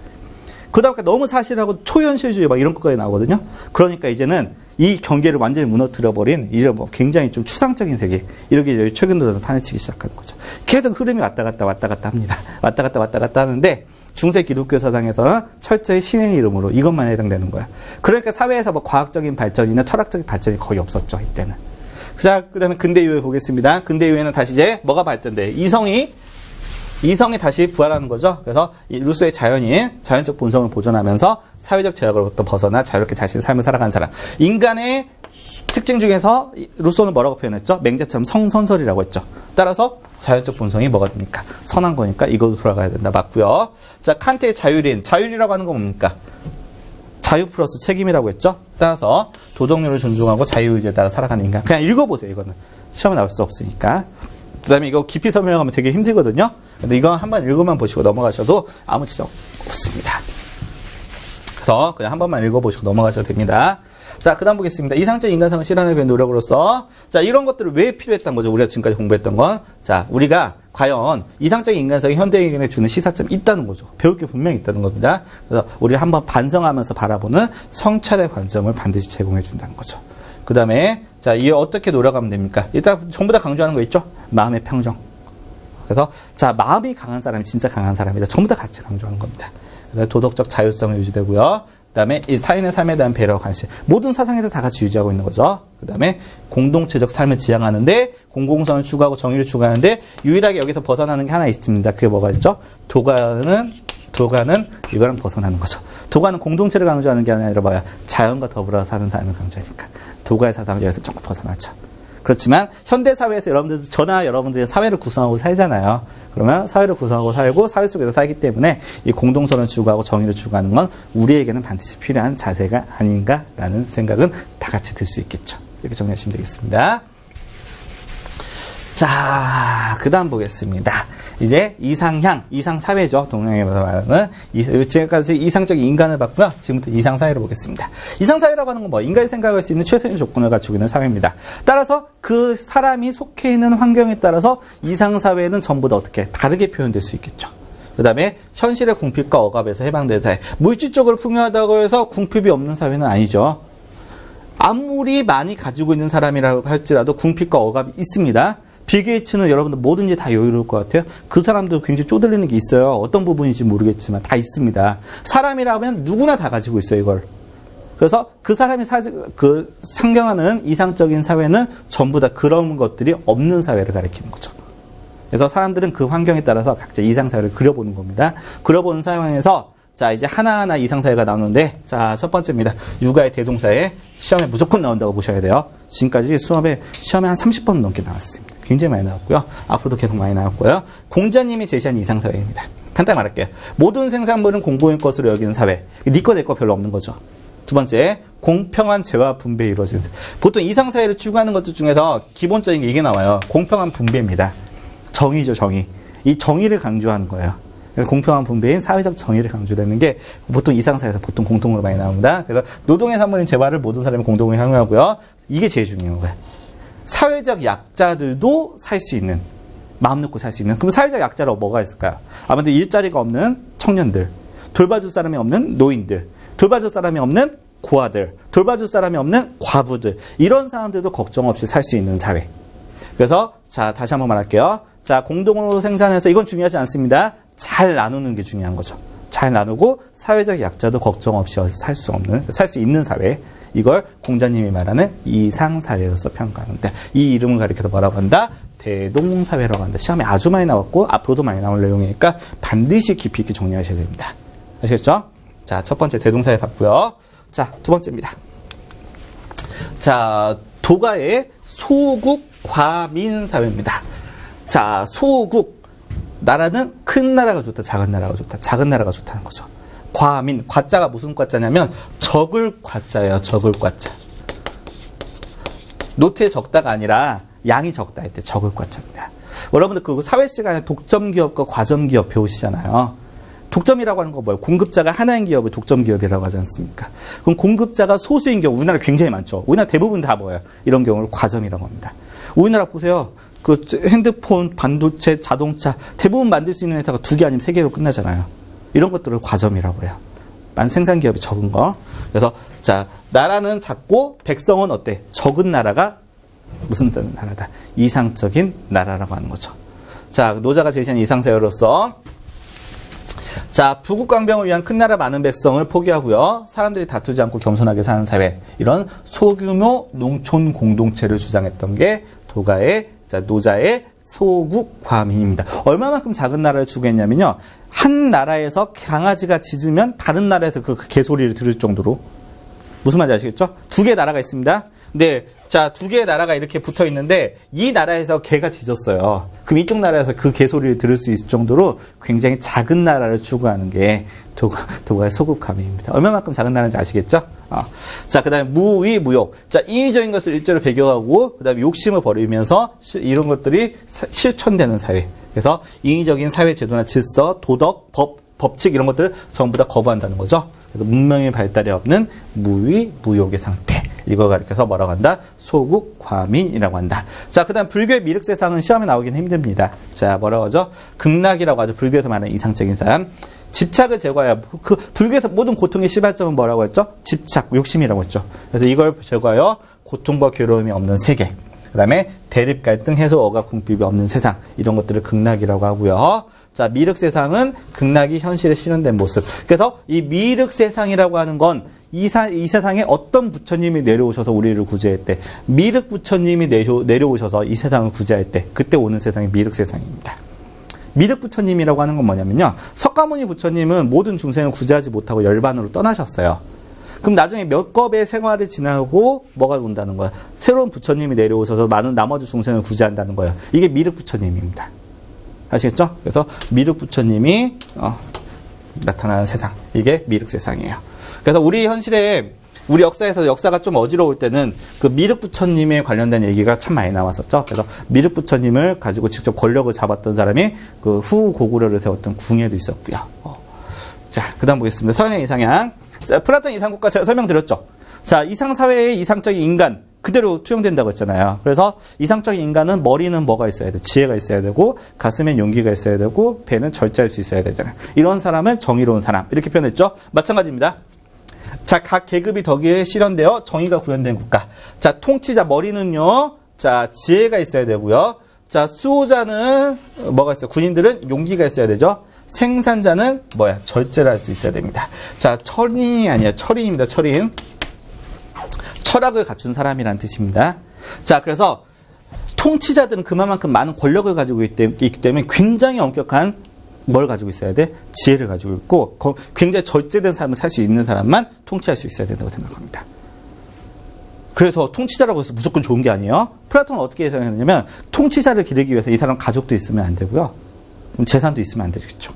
그러다 보니까 너무 사실하고 초현실주의 막 이런 것까지 나오거든요. 그러니까 이제는 이 경계를 완전히 무너뜨려버린 이런 뭐 굉장히 좀 추상적인 세계 이렇게 이제 최근 들어서 판을 치기 시작하는 거죠. 계속 흐름이 왔다 갔다 합니다. 왔다 갔다 하는데 중세 기독교 사상에서는 철저히 신의 이름으로 이것만 해당되는 거야. 그러니까 사회에서 뭐 과학적인 발전이나 철학적인 발전이 거의 없었죠 이때는. 자, 그다음에 근대 이후에 보겠습니다. 근대 이후에는 다시 이제 뭐가 발전돼? 이성이 다시 부활하는 거죠. 그래서 루소의 자연적 본성을 보존하면서 사회적 제약으로부터 벗어나 자유롭게 자신의 삶을 살아가는 사람. 인간의 특징 중에서 루소는 뭐라고 표현했죠? 맹자처럼 성선설이라고 했죠. 따라서 자연적 본성이 뭐가 됩니까? 선한 거니까 이것도 돌아가야 된다. 맞고요. 자, 칸트의 자율이라고 하는 건 뭡니까? 자유 플러스 책임이라고 했죠. 따라서 도덕률을 존중하고 자유의지에 따라 살아가는 인간. 그냥 읽어보세요. 이거는 시험에 나올 수 없으니까. 그 다음에 이거 깊이 설명하면 되게 힘들거든요. 근데 이거 한번 읽어만 보시고 넘어가셔도 아무 지적 없습니다. 그래서 그냥 한 번만 읽어보시고 넘어가셔도 됩니다. 자, 그 다음 보겠습니다. 이상적 인간성을 실현하기 위한 노력으로서, 자, 이런 것들을 왜 필요했던 거죠? 우리가 지금까지 공부했던 건. 자, 우리가 과연 이상적인 인간성이 현대인에게 주는 시사점이 있다는 거죠. 배울 게 분명히 있다는 겁니다. 그래서 우리가 한번 반성하면서 바라보는 성찰의 관점을 반드시 제공해 준다는 거죠. 그 다음에, 자, 이게 어떻게 노력하면 됩니까? 일단 전부 다 강조하는 거 있죠? 마음의 평정. 그래서, 자, 마음이 강한 사람이 진짜 강한 사람이다. 전부 다 같이 강조하는 겁니다. 그다음에 도덕적 자율성이 유지되고요. 그 다음에 이 타인의 삶에 대한 배려와 관심. 모든 사상에서 다 같이 유지하고 있는 거죠. 그 다음에 공동체적 삶을 지향하는데, 공공성을 추구하고 정의를 추구하는데, 유일하게 여기서 벗어나는 게 하나 있습니다. 그게 뭐가 있죠? 도가는 이거랑 벗어나는 거죠. 도가는 공동체를 강조하는 게 아니라 뭐야? 자연과 더불어 사는 삶을 강조하니까. 도가의 사상을 여기서 조금 벗어나죠. 그렇지만 현대사회에서 저나 여러분들이 사회를 구성하고 살잖아요. 그러면 사회를 구성하고 살고 사회 속에서 살기 때문에 이 공동선을 추구하고 정의를 추구하는 건 우리에게는 반드시 필요한 자세가 아닌가라는 생각은 다 같이 들 수 있겠죠. 이렇게 정리하시면 되겠습니다. 자, 그 다음 보겠습니다. 이제 이상사회죠. 동양에서 말하는. 지금까지 이상적인 인간을 봤고요. 지금부터 이상사회를 보겠습니다. 이상사회라고 하는 건 뭐? 인간이 생각할 수 있는 최선의 조건을 갖추고 있는 사회입니다. 따라서 그 사람이 속해 있는 환경에 따라서 이상사회는 전부 다 어떻게 다르게 표현될 수 있겠죠. 그 다음에 현실의 궁핍과 억압에서 해방된 사회. 물질적으로 풍요하다고 해서 궁핍이 없는 사회는 아니죠. 아무리 많이 가지고 있는 사람이라고 할지라도 궁핍과 억압이 있습니다. 빌 게이츠는 여러분들 뭐든지 다 여유로울 것 같아요. 그 사람도 굉장히 쪼들리는 게 있어요. 어떤 부분인지 모르겠지만 다 있습니다. 사람이라면 누구나 다 가지고 있어요, 이걸. 그래서 그 사람이 상경하는 이상적인 사회는 전부 다 그런 것들이 없는 사회를 가리키는 거죠. 그래서 사람들은 그 환경에 따라서 각자 이상사회를 그려보는 겁니다. 그려보는 상황에서 자, 이제 하나하나 이상사회가 나오는데, 자, 첫 번째입니다. 육아의 대동사회. 시험에 무조건 나온다고 보셔야 돼요. 지금까지 시험에 한 30번 넘게 나왔습니다. 굉장히 많이 나왔고요. 앞으로도 계속 많이 나왔고요. 공자님이 제시한 이상사회입니다. 간단히 말할게요. 모든 생산물은 공공의 것으로 여기는 사회. 네 거 내 거 별로 없는 거죠. 두 번째, 공평한 재화 분배에 이루어지는. 보통 이상사회를 추구하는 것들 중에서 기본적인 게 이게 나와요. 공평한 분배입니다. 정의죠, 정의. 이 정의를 강조하는 거예요. 그래서 공평한 분배인 사회적 정의를 강조되는 게 보통 이상사회에서 보통 공통으로 많이 나옵니다. 그래서 노동의 산물인 재화를 모든 사람이 공동으로 향유하고요. 이게 제일 중요한 거예요. 사회적 약자들도 살 수 있는, 마음 놓고 살 수 있는. 그럼 사회적 약자로 뭐가 있을까요? 아무래도 일자리가 없는 청년들, 돌봐줄 사람이 없는 노인들, 돌봐줄 사람이 없는 고아들, 돌봐줄 사람이 없는 과부들, 이런 사람들도 걱정 없이 살 수 있는 사회. 그래서 자, 다시 한번 말할게요. 자, 공동으로 생산해서 이건 중요하지 않습니다. 잘 나누는 게 중요한 거죠. 잘 나누고 사회적 약자도 걱정 없이 살 수 있는 사회. 이걸 공자님이 말하는 이상사회로서 평가하는데, 이 이름을 가리켜서 뭐라고 한다? 대동사회라고 한다. 시험에 아주 많이 나왔고 앞으로도 많이 나올 내용이니까 반드시 깊이 있게 정리하셔야 됩니다. 아시겠죠? 자, 첫 번째 대동사회 봤고요. 자, 두 번째입니다. 자, 도가의 소국 과민사회입니다. 자, 소국. 나라는 큰 나라가 좋다, 작은 나라가 좋다. 작은 나라가 좋다는 거죠. 과민. 과자가 무슨 과자냐면 적을 과자예요. 적을 과자. 노트에 적다가 아니라 양이 적다 할 때 적을 과자입니다. 여러분들 그 사회 시간에 독점 기업과 과점 기업 배우시잖아요. 독점이라고 하는 거 뭐예요? 공급자가 하나인 기업을 독점 기업이라고 하지 않습니까? 그럼 공급자가 소수인 경우 우리나라 굉장히 많죠. 우리나라 대부분 다 뭐예요? 이런 경우를 과점이라고 합니다. 우리나라 보세요. 그 핸드폰, 반도체, 자동차 대부분 만들 수 있는 회사가 2개 아니면 3개로 끝나잖아요. 이런 것들을 과점이라고 해요. 생산 기업이 적은 거. 그래서 자, 나라는 작고 백성은 어때? 적은 나라가 무슨 나라다? 이상적인 나라라고 하는 거죠. 자, 노자가 제시한 이상사회로서 자, 부국강병을 위한 큰 나라 많은 백성을 포기하고요. 사람들이 다투지 않고 겸손하게 사는 사회. 이런 소규모 농촌 공동체를 주장했던 게 노자의 소국과민입니다. 얼마만큼 작은 나라를 추구했냐면요. 한 나라에서 강아지가 짖으면 다른 나라에서 그 개소리를 들을 정도로. 무슨 말인지 아시겠죠? 2개의 나라가 있습니다. 근데 자, 2개의 나라가 이렇게 붙어 있는데 이 나라에서 개가 짖었어요. 그럼 이쪽 나라에서 그 개소리를 들을 수 있을 정도로 굉장히 작은 나라를 추구하는 게 도가의 소국과민입니다. 얼마만큼 작은 나라인지 아시겠죠? 자, 그 다음에 무의, 무욕. 자, 인위적인 것을 일제로 배경하고 그 다음에 욕심을 버리면서 이런 것들이 실천되는 사회. 그래서 인위적인 사회 제도나 질서, 도덕, 법칙 이런 것들을 전부 다 거부한다는 거죠. 그래서 문명의 발달이 없는 무의, 무욕의 상태. 이걸 가리켜서 뭐라고 한다? 소국과민이라고 한다. 자, 그 다음 불교의 미륵세상은 시험에 나오기는 힘듭니다. 자, 뭐라고 하죠? 극락이라고 하죠. 불교에서 말하는 이상적인 사람. 집착을 제거해야, 그 불교에서 모든 고통의 시발점은 뭐라고 했죠? 집착, 욕심이라고 했죠. 그래서 이걸 제거하여 고통과 괴로움이 없는 세계. 그 다음에 대립, 갈등, 해소, 억압, 궁핍이 없는 세상. 이런 것들을 극락이라고 하고요. 자, 미륵세상은 극락이 현실에 실현된 모습. 그래서 이 미륵세상이라고 하는 건 이 세상에 어떤 부처님이 내려오셔서 우리를 구제할 때, 미륵 부처님이 내려오셔서 이 세상을 구제할 때, 그때 오는 세상이 미륵세상입니다. 미륵 부처님이라고 하는 건 뭐냐면요. 석가모니 부처님은 모든 중생을 구제하지 못하고 열반으로 떠나셨어요. 그럼 나중에 몇 겁의 생활을 지나고 뭐가 온다는 거야? 새로운 부처님이 내려오셔서 많은 나머지 중생을 구제한다는 거예요. 이게 미륵 부처님입니다. 아시겠죠? 그래서 미륵 부처님이 나타나는 세상. 이게 미륵 세상이에요. 그래서 우리 현실에 우리 역사에서 역사가 좀 어지러울 때는 그 미륵 부처님에 관련된 얘기가 참 많이 나왔었죠. 그래서 미륵 부처님을 가지고 직접 권력을 잡았던 사람이 그 후 고구려를 세웠던 궁예도 있었고요. 자, 그 다음 보겠습니다. 서양의 이상향. 자, 플라톤 이상국가 제가 설명드렸죠. 자, 이상사회의 이상적인 인간. 그대로 투영된다고 했잖아요. 그래서 이상적인 인간은 머리는 뭐가 있어야 돼? 지혜가 있어야 되고, 가슴엔 용기가 있어야 되고, 배는 절제할 수 있어야 되잖아요. 이런 사람은 정의로운 사람. 이렇게 표현했죠. 마찬가지입니다. 자, 각 계급이 덕에 실현되어 정의가 구현된 국가. 자, 통치자 머리는요. 자, 지혜가 있어야 되고요. 자, 수호자는 뭐가 있어요? 군인들은 용기가 있어야 되죠. 생산자는 뭐야? 절제를 할 수 있어야 됩니다. 자, 철인이 아니야. 철인입니다. 철인. 철학을 갖춘 사람이라는 뜻입니다. 자, 그래서 통치자들은 그만큼 많은 권력을 가지고 있기 때문에 굉장히 엄격한 뭘 가지고 있어야 돼? 지혜를 가지고 있고 굉장히 절제된 삶을 살 수 있는 사람만 통치할 수 있어야 된다고 생각합니다. 그래서 통치자라고 해서 무조건 좋은 게 아니에요. 플라톤은 어떻게 생각했냐면 통치자를 기르기 위해서 이 사람 가족도 있으면 안 되고요. 그럼 재산도 있으면 안 되겠죠.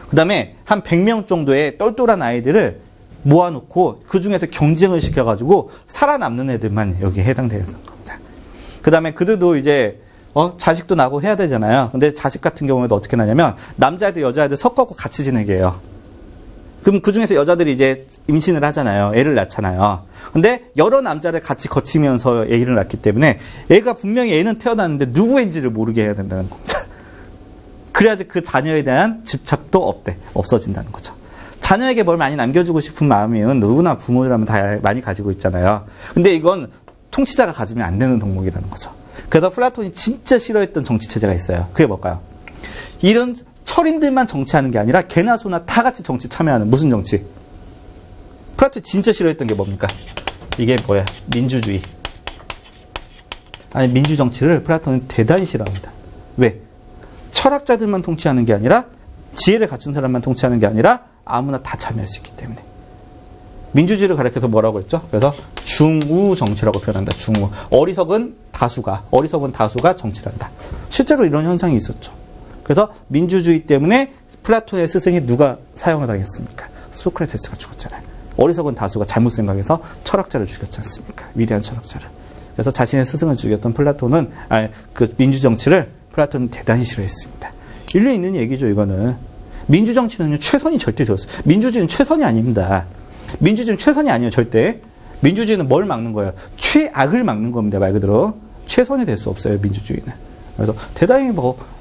그 다음에 한 100명 정도의 똘똘한 아이들을 모아놓고 그 중에서 경쟁을 시켜가지고 살아남는 애들만 여기에 해당되는 겁니다. 그 다음에 그들도 이제 자식도 나고 해야 되잖아요. 근데 자식 같은 경우에도 어떻게 나냐면 남자애들 여자애들 섞어갖고 같이 지내게 해요. 그럼 그 중에서 여자들이 이제 임신을 하잖아요. 애를 낳잖아요. 근데 여러 남자를 같이 거치면서 애를 낳기 때문에 애가 분명히 애는 태어났는데 누구인지를 모르게 해야 된다는 겁니다. 그래야지 그 자녀에 대한 집착도 없어진다는 거죠. 자녀에게 뭘 많이 남겨주고 싶은 마음은 누구나 부모라면 다 많이 가지고 있잖아요. 근데 이건 통치자가 가지면 안 되는 덕목이라는 거죠. 그래서 플라톤이 진짜 싫어했던 정치체제가 있어요. 그게 뭘까요? 이런 철인들만 정치하는 게 아니라 개나 소나 다 같이 정치 참여하는 무슨 정치? 플라톤이 진짜 싫어했던 게 뭡니까? 이게 뭐야? 민주주의. 아니, 민주정치를 플라톤은 대단히 싫어합니다. 왜? 철학자들만 통치하는 게 아니라 지혜를 갖춘 사람만 통치하는 게 아니라 아무나 다 참여할 수 있기 때문에. 민주주의를 가리켜서 뭐라고 했죠? 그래서 중우 정치라고 표현한다. 중우. 어리석은 다수가 정치를 한다. 실제로 이런 현상이 있었죠. 그래서 민주주의 때문에 플라톤의 스승이 누가 사형을 당했습니까? 소크라테스가 죽었잖아요. 어리석은 다수가 잘못 생각해서 철학자를 죽였지 않습니까? 위대한 철학자를. 그래서 자신의 스승을 죽였던 플라톤은 그 민주정치를 플라톤은 대단히 싫어했습니다. 일리 있는 얘기죠. 이거는 민주정치는 최선이 절대 되었어요. 민주주의는 최선이 아닙니다. 민주주의는 최선이 아니에요. 절대. 민주주의는 뭘 막는 거예요? 최악을 막는 겁니다. 말 그대로 최선이 될 수 없어요. 민주주의는. 그래서 대단히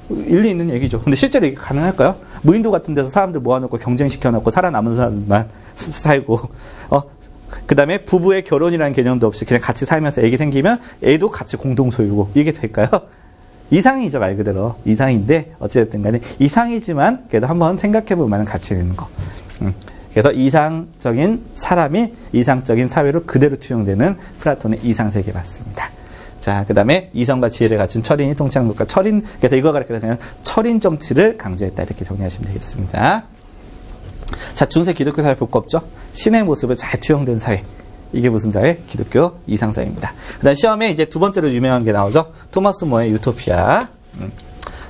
일리 있는 얘기죠. 근데 실제로 이게 가능할까요? 무인도 같은 데서 사람들 모아놓고 경쟁시켜놓고 살아남은 사람만 살고, 그 다음에 부부의 결혼이라는 개념도 없이 그냥 같이 살면서 애기 생기면 애도 같이 공동소유고, 이게 될까요? 이상이죠, 말 그대로. 이상인데, 어찌됐든 간에 이상이지만, 그래도 한번 생각해볼 만한 가치가 있는 거. 그래서 이상적인 사람이 이상적인 사회로 그대로 투영되는 플라톤의 이상세계 맞습니다. 자, 그 다음에 이성과 지혜를 갖춘 철인이 통치하는 철인, 그래서 이거 가르쳐서 그냥 철인 정치를 강조했다. 이렇게 정리하시면 되겠습니다. 자, 중세 기독교 사회 볼 거 없죠? 신의 모습을 잘 투영된 사회. 이게 무슨 사회? 기독교 이상사회입니다. 그 다음 시험에 이제 두 번째로 유명한 게 나오죠? 토마스 모어의 유토피아.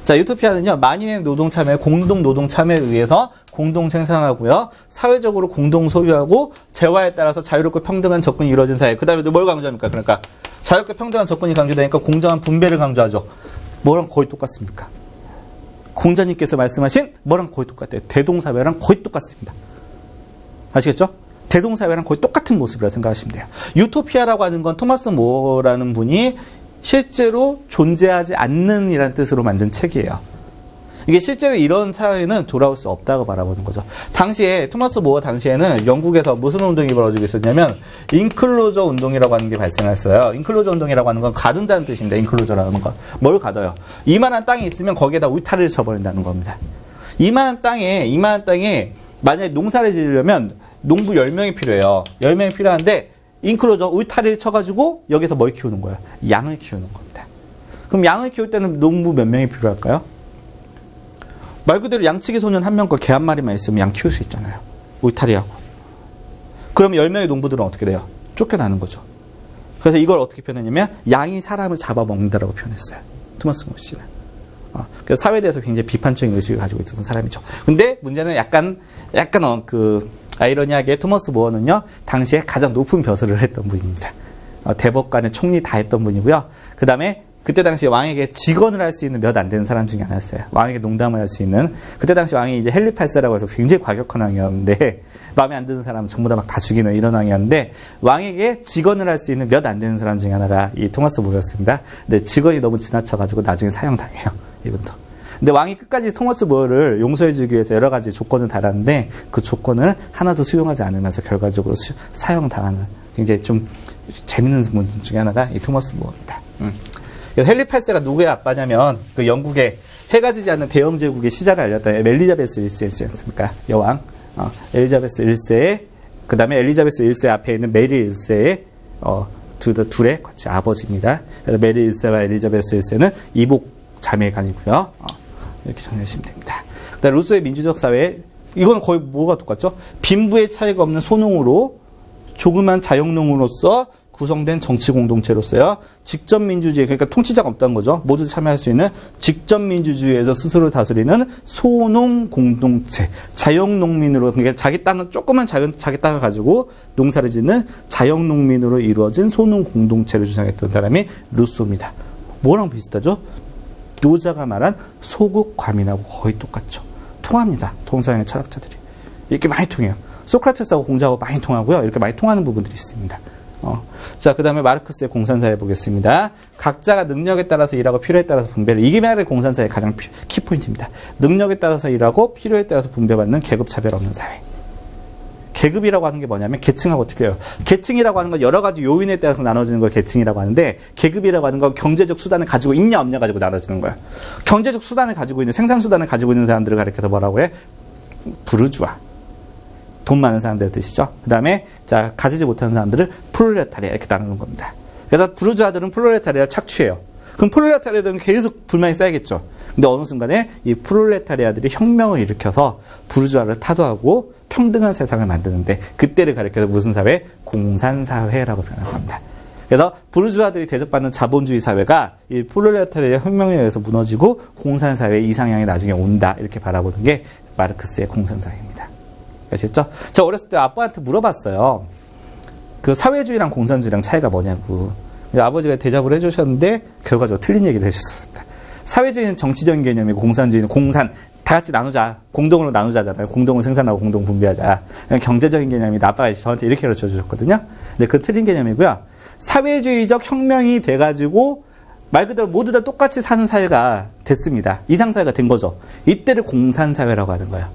자, 유토피아는요, 만인의 노동 참여, 공동 노동 참여에 의해서 공동 생산하고요, 사회적으로 공동 소유하고, 재화에 따라서 자유롭고 평등한 접근이 이루어진 사회. 그 다음에 뭘 강조합니까? 그러니까, 자유롭고 평등한 접근이 강조되니까 공정한 분배를 강조하죠. 뭐랑 거의 똑같습니까? 공자님께서 말씀하신 뭐랑 거의 똑같아요. 대동사회랑 거의 똑같습니다. 아시겠죠? 대동사회랑 거의 똑같은 모습이라고 생각하시면 돼요. 유토피아라고 하는 건 토마스 모어라는 분이 실제로 존재하지 않는 이라는 뜻으로 만든 책이에요. 이게 실제로 이런 사회는 돌아올 수 없다고 바라보는 거죠. 당시에 토마스 모어 당시에는 영국에서 무슨 운동이 벌어지고 있었냐면 인클로저 운동이라고 하는 게 발생했어요. 인클로저 운동이라고 하는 건 가둔다는 뜻입니다. 인클로저라는 건. 뭘 가둬요? 이만한 땅이 있으면 거기에다 울타리를 쳐버린다는 겁니다. 이만한 땅에 만약에 농사를 지으려면 농부 10명이 필요해요. 10명이 필요한데 인클로저 울타리를 쳐가지고 여기서 뭘 키우는 거야? 양을 키우는 겁니다. 그럼 양을 키울 때는 농부 몇 명이 필요할까요? 말 그대로 양치기 소년 한 명과 개 한 마리만 있으면 양 키울 수 있잖아요. 울타리하고. 그럼 10명의 농부들은 어떻게 돼요? 쫓겨나는 거죠. 그래서 이걸 어떻게 표현했냐면 양이 사람을 잡아먹는다라고 표현했어요. 토마스 모어 씨는. 그래서 사회에 대해서 굉장히 비판적인 의식을 가지고 있었던 사람이죠. 근데 문제는 약간 아이러니하게 토마스 모어는요, 당시에 가장 높은 벼슬을 했던 분입니다. 대법관의 총리 다 했던 분이고요. 그 다음에 그때 당시 왕에게 직언을 할 수 있는 몇 안 되는 사람 중에 하나였어요. 왕에게 농담을 할 수 있는. 그때 당시 왕이 이제 헨리 8세라고 해서 굉장히 과격한 왕이었는데, 마음에 안 드는 사람 전부 다 막 다 죽이는 이런 왕이었는데, 왕에게 직언을 할 수 있는 몇 안 되는 사람 중에 하나가 이 토마스 모어였습니다. 근데 직언이 너무 지나쳐가지고 나중에 사형당해요. 이분도. 근데 왕이 끝까지 토마스 모어를 용서해주기 위해서 여러 가지 조건을 달았는데, 그 조건을 하나도 수용하지 않으면서 결과적으로 사형당하는 굉장히 좀 재밌는 분 중에 하나가 이 토마스 모어입니다. 헨리 8세가 누구의 아빠냐면 그 영국의 해가 지지 않는 대영 제국의 시작을 알렸던 엘리자베스 1세였지 않습니까? 여왕. 엘리자베스 1세, 그 다음에 엘리자베스 1세 앞에 있는 메리 1세의 둘의 같이 아버지입니다. 그래서 메리 1세와 엘리자베스 1세는 이복 자매간이고요. 이렇게 정리하시면 됩니다. 그 다음에 루소의 민주적 사회, 이건 거의 뭐가 똑같죠? 빈부의 차이가 없는 소농으로 조그만 자영농으로서 구성된 정치 공동체로서요. 직접 민주주의, 그러니까 통치자가 없다는 거죠. 모두 참여할 수 있는 직접 민주주의에서 스스로 다스리는 소농 공동체, 자영농민으로, 그러니까 자기 땅은 조그만 자기 땅을 가지고 농사를 짓는 자영농민으로 이루어진 소농 공동체를 주장했던 사람이 루소입니다. 뭐랑 비슷하죠? 노자가 말한 소국 과민하고 거의 똑같죠. 통합니다. 동서양의 철학자들이. 이렇게 많이 통해요. 소크라테스하고 공자하고 많이 통하고요. 이렇게 많이 통하는 부분들이 있습니다. 자, 그 다음에 마르크스의 공산사회 보겠습니다. 각자가 능력에 따라서 일하고 필요에 따라서 분배를. 이게 말의 공산사회의 가장 키포인트입니다. 능력에 따라서 일하고 필요에 따라서 분배받는 계급 차별 없는 사회. 계급이라고 하는 게 뭐냐면 계층하고 틀려요. 계층이라고 하는 건 여러 가지 요인에 따라서 나눠지는 걸 계층이라고 하는데, 계급이라고 하는 건 경제적 수단을 가지고 있냐 없냐 가지고 나눠지는 거예요. 경제적 수단을 가지고 있는, 생산 수단을 가지고 있는 사람들을 가리켜서 뭐라고 해? 부르주아. 돈 많은 사람들의 뜻이죠. 그 다음에 자, 가지지 못하는 사람들을 프롤레타리아 이렇게 나누는 겁니다. 그래서 부르주아들은 프롤레타리아 착취해요. 그럼 프롤레타리아들은 계속 불만이 쌓이겠죠. 근데 어느 순간에 이 프롤레타리아들이 혁명을 일으켜서 부르주아를 타도하고 평등한 세상을 만드는데, 그때를 가리켜서 무슨 사회? 공산사회라고 표현합니다. 그래서 부르주아들이 대접받는 자본주의 사회가 이 프롤레타리아 혁명에 의해서 무너지고 공산사회 이상향이 나중에 온다, 이렇게 바라보는 게 마르크스의 공산사회입니다. 아시겠죠? 저 어렸을 때 아빠한테 물어봤어요. 그 사회주의랑 공산주의랑 차이가 뭐냐고. 아버지가 대답을 해주셨는데 결과적으로 틀린 얘기를 해주셨습니다. 사회주의는 정치적인 개념이고 공산주의는 공산 다 같이 나누자. 공동으로 나누자잖아요. 공동을 생산하고 공동 분배하자. 경제적인 개념이다. 아빠가 저한테 이렇게 가르쳐 주셨거든요. 근데 그 틀린 개념이고요. 사회주의적 혁명이 돼가지고 말 그대로 모두 다 똑같이 사는 사회가 됐습니다. 이상사회가 된 거죠. 이때를 공산사회라고 하는 거예요.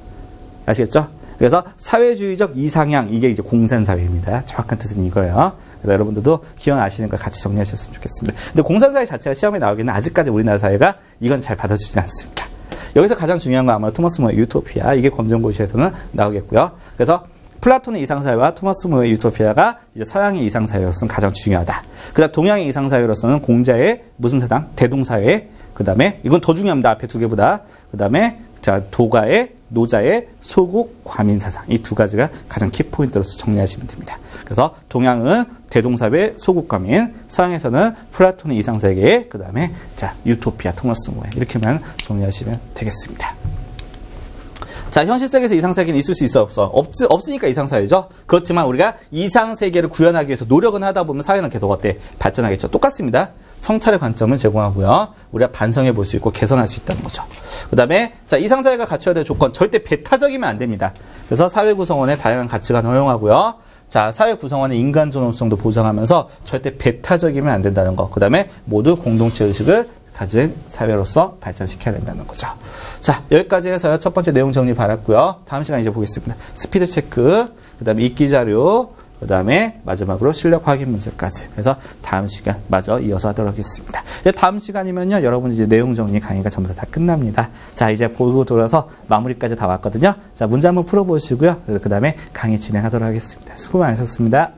아시겠죠? 그래서 사회주의적 이상향, 이게 이제 공산사회입니다. 정확한 뜻은 이거예요. 그래서 여러분들도 기억나시는 거 같이 정리하셨으면 좋겠습니다. 근데 공산사회 자체가 시험에 나오기는 아직까지 우리나라 사회가 이건 잘 받아주진 않습니다. 여기서 가장 중요한 건 아마 토마스 모의 유토피아, 이게 검정고시에서는 나오겠고요. 그래서 플라톤의 이상사회와 토마스 모의 유토피아가 이제 서양의 이상사회로서는 가장 중요하다. 그 다음 동양의 이상사회로서는 공자의 무슨 사당? 대동사회. 그 다음에, 이건 더 중요합니다. 앞에 두 개보다. 그 다음에, 자, 도가의, 노자의 소국, 과민사상. 이 두 가지가 가장 키포인트로서 정리하시면 됩니다. 그래서 동양은 대동사회, 소국, 과민. 서양에서는 플라톤의 이상세계. 그 다음에, 자, 유토피아, 토마스 모의. 이렇게만 정리하시면 되겠습니다. 자, 현실 세계에서 이상세계는 있을 수 있어, 없어? 없으니까 이상사회죠? 그렇지만 우리가 이상세계를 구현하기 위해서 노력은 하다 보면 사회는 계속 어때? 발전하겠죠? 똑같습니다. 성찰의 관점을 제공하고요. 우리가 반성해 볼 수 있고 개선할 수 있다는 거죠. 그 다음에, 자, 이상사회가 갖춰야 될 조건, 절대 배타적이면 안 됩니다. 그래서 사회 구성원의 다양한 가치관을 허용하고요. 자, 사회 구성원의 인간 존엄성도 보장하면서 절대 배타적이면 안 된다는 거. 그 다음에 모두 공동체 의식을 가진 사회로서 발전시켜야 된다는 거죠. 자, 여기까지 해서요. 첫 번째 내용 정리 바랐고요. 다음 시간에 이제 보겠습니다. 스피드 체크, 그 다음에 읽기 자료, 그 다음에 마지막으로 실력 확인 문제까지. 그래서 다음 시간 마저 이어서 하도록 하겠습니다. 다음 시간이면요. 여러분 이제 내용 정리 강의가 전부 다 끝납니다. 자, 이제 보고 돌아서 마무리까지 다 왔거든요. 자, 문제 한번 풀어보시고요. 그 다음에 강의 진행하도록 하겠습니다. 수고 많으셨습니다.